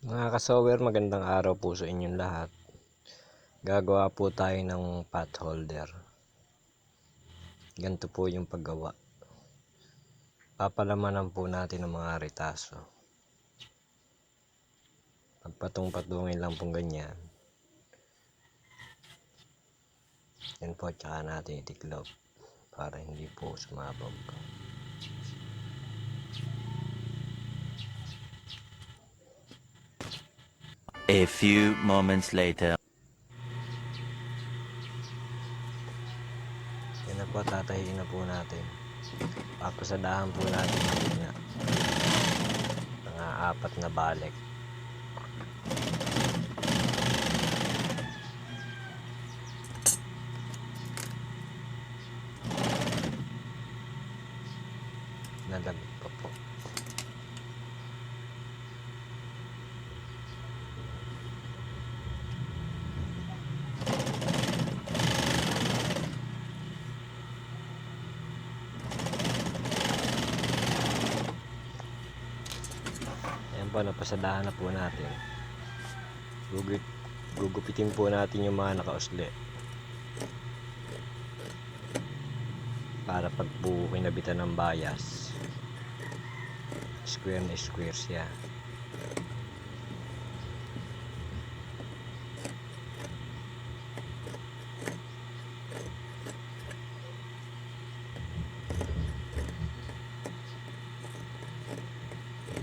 Mga kasower, magandang araw po sa inyong lahat. Gagawa po tayo ng pot holder. Ganito po yung paggawa. Papalamanan po natin ng mga retaso. Pagpatong-patungin lang pong ganyan. Yan po, tsaka natin itiklop para hindi po sumabog. A few moments later. Yan na po, tatahiin na po natin. Papasadahan po natin ng mga 4 na balik. Nalagot pa po. Ayan po, napasadahan na po natin. Gugupitin po natin yung mga nakausli para pag po kinabitan ng bias, square na square siya.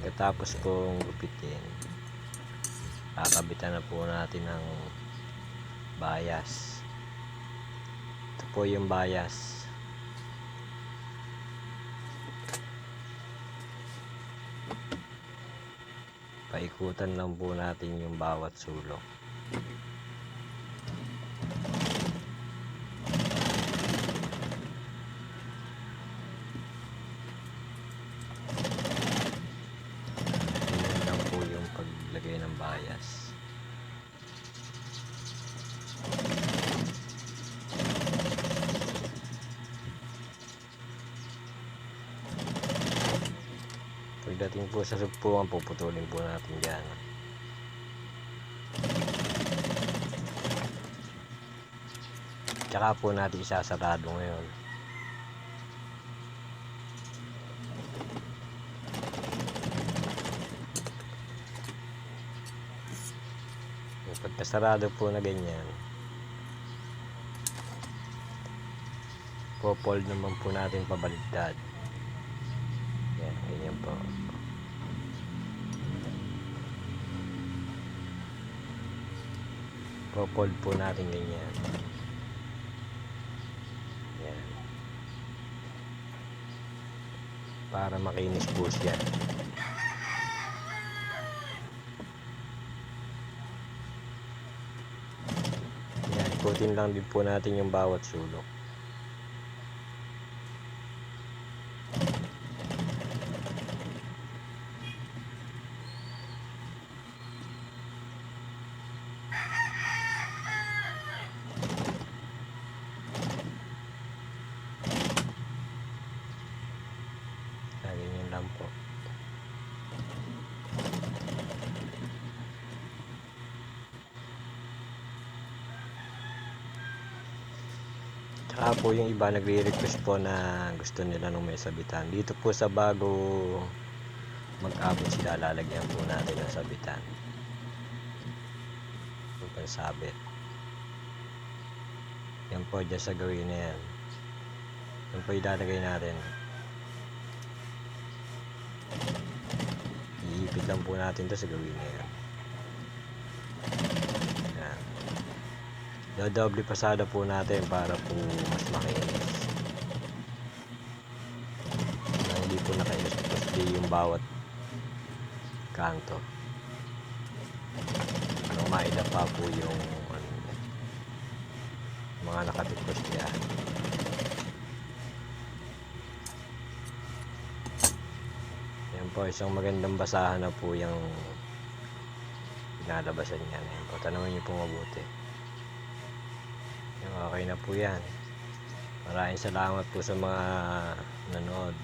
Pagkatapos pong gupitin, kakabitan na po natin ng bias. Ito po yung bias. Paikutan lang po natin yung bawat sulok. Ganyan lang po yung paglagay ng bias. Pagdating po sa sugpuan, puputulin po natin dyan. Tsaka po natin isasarado ngayon. Pagkasarado po na ganyan, po-fold naman po natin pabaliktad. Yan, ganyan po. Po-fold po natin ganyan. Yan. Para makinis po siya. Yan, ikutin lang din po natin yung bawat sulok. Ganyan lang po. Tsaka po yung iba nagre-request po na gusto nila nung may sabitan. Dito po sa bago mag-abot sila, lalagyan po natin ng sabitan. Yung pansabit. Yan po dyan sa gawin na yan. Yan po ilalagay natin. Iipit lang po natin to sa gawin na yan. Yan. Dodoble pasada po natin para po mas makinis. Na hindi po nakainis-pusti yung bawat kanto. Nang maida pa po yung mga nakatipos niya. Yan po, isang magandang basahan na po yung pinalabasan niya. Yan po, tanawin niyo po mabuti. Okay na po yan. Maraming salamat po sa mga nanood.